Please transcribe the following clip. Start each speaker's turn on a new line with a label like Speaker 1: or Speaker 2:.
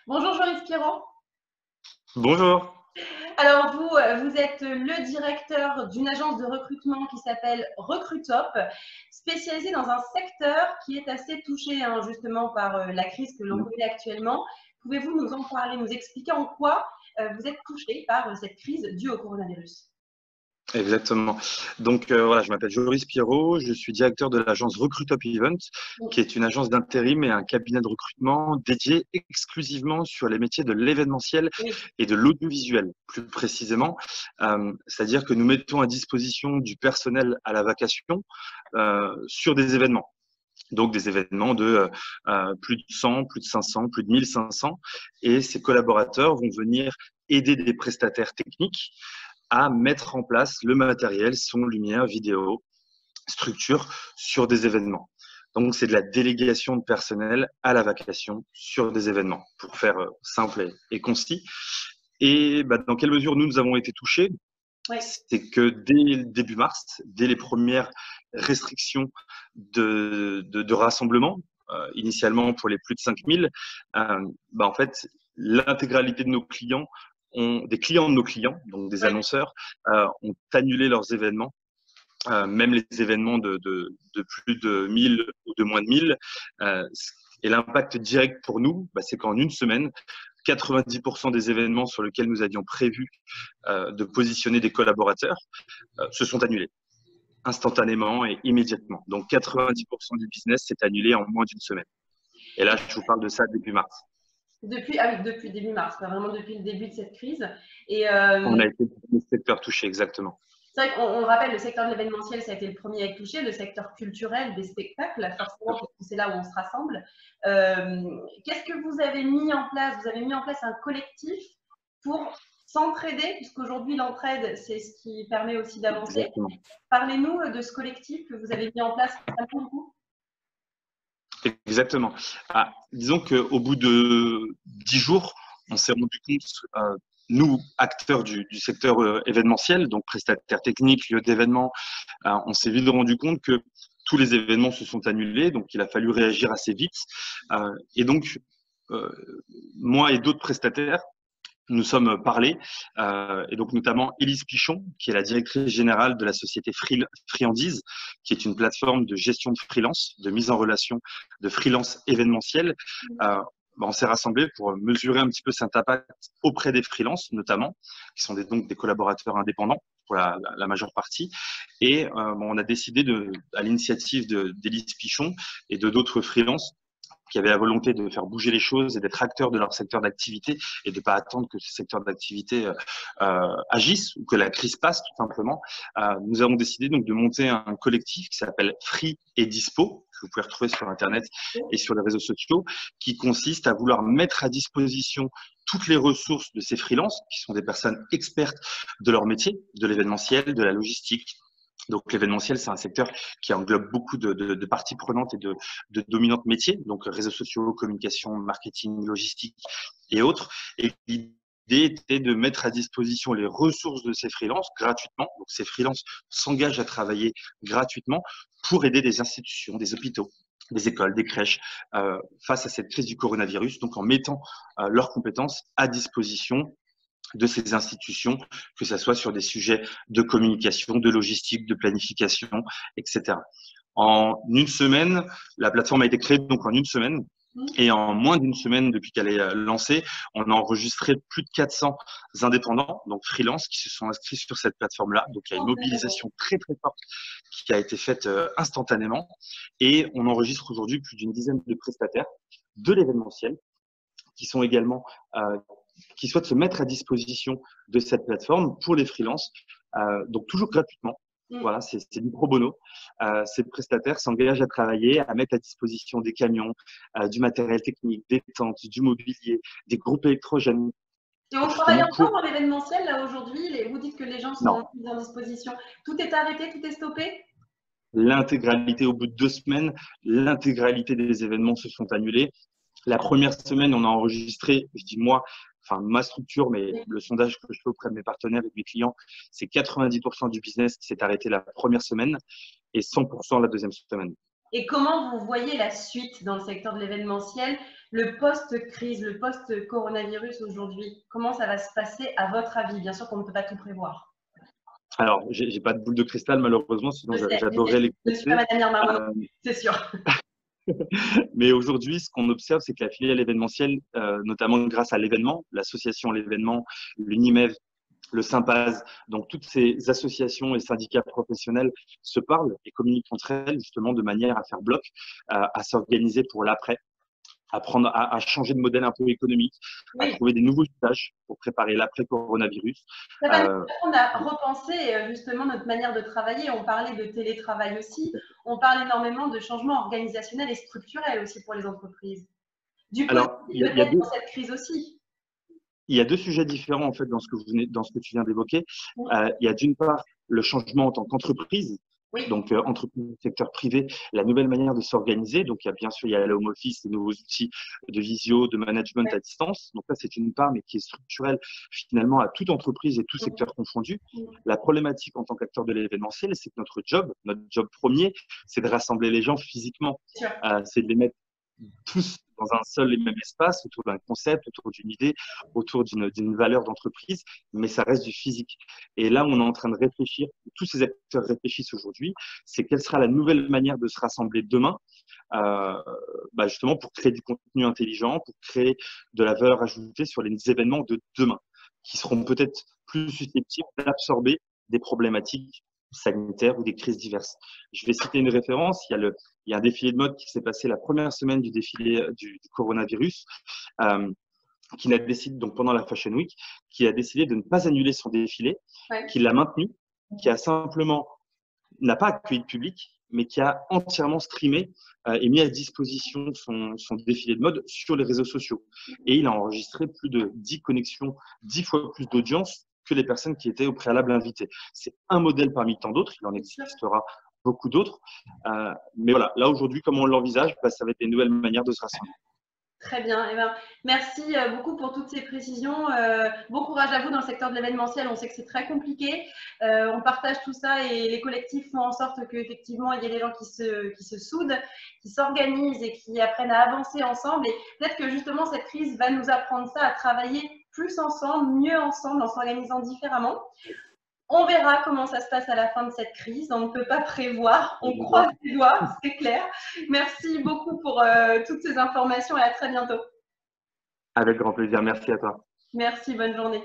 Speaker 1: Bonjour Joris Pierrot.
Speaker 2: Bonjour.
Speaker 1: Alors vous êtes le directeur d'une agence de recrutement qui s'appelle Recrutop, spécialisée dans un secteur qui est assez touché justement par la crise que l'on connaît actuellement. Pouvez-vous nous en parler, nous expliquer en quoi vous êtes touché par cette crise due au coronavirus?
Speaker 2: Exactement. Donc voilà, je m'appelle Joris Pierrot, je suis directeur de l'agence Recrutop Event, qui est une agence d'intérim et un cabinet de recrutement dédié exclusivement sur les métiers de l'événementiel
Speaker 1: Oui.
Speaker 2: et de l'audiovisuel, plus précisément. C'est-à-dire que nous mettons à disposition du personnel à la vacation sur des événements. Donc des événements de plus de 100, plus de 500, plus de 1500. Et ces collaborateurs vont venir aider des prestataires techniques à mettre en place le matériel, son, lumière, vidéo, structure sur des événements. Donc, c'est de la délégation de personnel à la vacation sur des événements, pour faire simple et concis. Et dans quelle mesure nous avons été touchés?
Speaker 1: Oui.
Speaker 2: C'est que dès le début mars, dès les premières restrictions de rassemblement, initialement pour les plus de 5000, en fait, l'intégralité de nos clients, des clients de nos clients, donc des annonceurs, ont annulé leurs événements, même les événements de plus de 1000 ou de moins de 1000. Et l'impact direct pour nous, c'est qu'en une semaine, 90% des événements sur lesquels nous avions prévu de positionner des collaborateurs se sont annulés instantanément et immédiatement. Donc 90% du business s'est annulé en moins d'une semaine. Et là, je vous parle de ça début mars.
Speaker 1: Depuis début mars, pas vraiment depuis le début de cette crise. Et
Speaker 2: On a été le secteur touché, exactement.
Speaker 1: c'est vrai qu'on rappelle, le secteur de l'événementiel, ça a été le premier à être touché, le secteur culturel, des spectacles, forcément, parce que c'est là où on se rassemble. Qu'est-ce que vous avez mis en place? Vous avez mis en place un collectif pour s'entraider, puisqu'aujourd'hui, l'entraide, c'est ce qui permet aussi d'avancer. Parlez-nous de ce collectif que vous avez mis en place récemment, du coup.
Speaker 2: Exactement. Disons qu'au bout de 10 jours, on s'est rendu compte, nous, acteurs du secteur événementiel, donc prestataires techniques, lieux d'événements, on s'est vite rendu compte que tous les événements se sont annulés, donc il a fallu réagir assez vite. Et donc, moi et d'autres prestataires, nous sommes parlés, et donc notamment Élise Pichon, qui est la directrice générale de la société Friandise, qui est une plateforme de gestion de freelance, de mise en relation de freelance événementiel. On s'est rassemblés pour mesurer un petit peu cet impact auprès des freelances, notamment, qui sont donc des collaborateurs indépendants pour la majeure partie. Et on a décidé, à l'initiative d'Élise Pichon et de d'autres freelances, qui avaient la volonté de faire bouger les choses et d'être acteurs de leur secteur d'activité et de ne pas attendre que ce secteur d'activité agisse ou que la crise passe, tout simplement. Nous avons décidé donc de monter un collectif qui s'appelle Free et Dispo, que vous pouvez retrouver sur Internet et sur les réseaux sociaux, qui consiste à vouloir mettre à disposition toutes les ressources de ces freelances, qui sont des personnes expertes de leur métier, de l'événementiel, de la logistique. Donc l'événementiel, c'est un secteur qui englobe beaucoup de parties prenantes et de dominantes métiers, donc réseaux sociaux, communication, marketing, logistique et autres. Et l'idée était de mettre à disposition les ressources de ces freelances gratuitement. Donc ces freelances s'engagent à travailler gratuitement pour aider des institutions, des hôpitaux, des écoles, des crèches, face à cette crise du coronavirus, donc en mettant leurs compétences à disposition de ces institutions, que ce soit sur des sujets de communication, de logistique, de planification, etc. En une semaine, la plateforme a été créée donc en une semaine. Et en moins d'une semaine, depuis qu'elle est lancée, on a enregistré plus de 400 indépendants, donc freelance, qui se sont inscrits sur cette plateforme-là. Donc, il y a une mobilisation très, très forte qui a été faite instantanément. Et on enregistre aujourd'hui plus d'une dizaine de prestataires de l'événementiel qui sont également qui souhaitent se mettre à disposition de cette plateforme pour les freelances, donc toujours gratuitement. Voilà, c'est du pro bono. Ces prestataires s'engagent à travailler, à mettre à disposition des camions, du matériel technique, des tentes, du mobilier, des groupes électrogènes.
Speaker 1: Et on travaille encore dans l'événementiel, là, aujourd'hui. Vous dites que les gens sont mis en disposition. Tout est arrêté, tout est stoppé?
Speaker 2: L'intégralité, au bout de 2 semaines, l'intégralité des événements se sont annulés. La première semaine, on a enregistré, je dis moi, enfin ma structure, mais le sondage que je fais auprès de mes partenaires et de mes clients, c'est 90% du business qui s'est arrêté la première semaine et 100% la deuxième semaine.
Speaker 1: Et comment vous voyez la suite dans le secteur de l'événementiel? le post-crise, le post-coronavirus aujourd'hui, comment ça va se passer à votre avis? Bien sûr qu'on ne peut pas tout prévoir.
Speaker 2: Alors, j'ai pas de boule de cristal malheureusement, sinon
Speaker 1: Je sais,
Speaker 2: j'adorerais
Speaker 1: je ne suis pas
Speaker 2: l'écouter.
Speaker 1: Madame Irma Renaud, c'est sûr.
Speaker 2: Mais aujourd'hui, ce qu'on observe, c'est que la filiale événementielle, notamment grâce à l'événement, l'association L'événement, l'UNIMEV, le Sympaz, donc toutes ces associations et syndicats professionnels se parlent et communiquent entre elles justement de manière à faire bloc, à s'organiser pour l'après, à changer de modèle un peu économique, à
Speaker 1: Oui.
Speaker 2: trouver des nouveaux usages pour préparer l'après-coronavirus.
Speaker 1: Ça va nous apprendre à repenser justement notre manière de travailler. On parlait de télétravail aussi. On parle énormément de changements organisationnels et structurels aussi pour les entreprises. Du positif
Speaker 2: Alors, il y a
Speaker 1: peut-être
Speaker 2: deux,
Speaker 1: dans cette crise aussi.
Speaker 2: il y a deux sujets différents en fait dans ce que dans ce que tu viens d'évoquer.
Speaker 1: Oui.
Speaker 2: Il y a d'une part le changement en tant qu'entreprise,
Speaker 1: Oui.
Speaker 2: donc entreprise, secteur privé, la nouvelle manière de s'organiser. Donc il y a bien sûr il y a le home office, les nouveaux outils de visio, de management à distance. Donc ça c'est une part, mais qui est structurelle finalement à toute entreprise et tout secteur confondu. La problématique en tant qu'acteur de l'événementiel, c'est que notre job premier, c'est de rassembler les gens physiquement, c'est de les mettre tous dans un seul et même espace, autour d'un concept, autour d'une idée, autour d'une valeur d'entreprise, mais ça reste du physique. Et là, on est en train de réfléchir, tous ces acteurs réfléchissent aujourd'hui, c'est quelle sera la nouvelle manière de se rassembler demain, justement pour créer du contenu intelligent, pour créer de la valeur ajoutée sur les événements de demain, qui seront peut-être plus susceptibles d'absorber des problématiques sanitaires ou des crises diverses. Je vais citer une référence. Il y a un défilé de mode qui s'est passé la première semaine du défilé du coronavirus, qui a décidé, donc pendant la Fashion Week, qui a décidé de ne pas annuler son défilé, qui l'a maintenu, qui a simplement, n'a pas accueilli le public, mais qui a entièrement streamé et mis à disposition son défilé de mode sur les réseaux sociaux. Et il a enregistré plus de 10 connexions, 10 fois plus d'audience que les personnes qui étaient au préalable invitées. C'est un modèle parmi tant d'autres, il en existera beaucoup d'autres. Mais voilà, là aujourd'hui, comme on l'envisage, ça va être des nouvelles manières de se rassembler.
Speaker 1: Très bien. Eh ben, merci beaucoup pour toutes ces précisions. Bon courage à vous dans le secteur de l'événementiel. On sait que c'est très compliqué. On partage tout ça et les collectifs font en sorte qu'effectivement, il y ait des gens qui se soudent, qui s'organisent et qui apprennent à avancer ensemble. Et peut-être que justement, cette crise va nous apprendre ça, à travailler plus ensemble, mieux ensemble, en s'organisant différemment. On verra comment ça se passe à la fin de cette crise. On ne peut pas prévoir. On croise les doigts, c'est clair. Merci beaucoup pour toutes ces informations et à très bientôt.
Speaker 2: Avec grand plaisir. Merci à toi.
Speaker 1: Merci, bonne journée.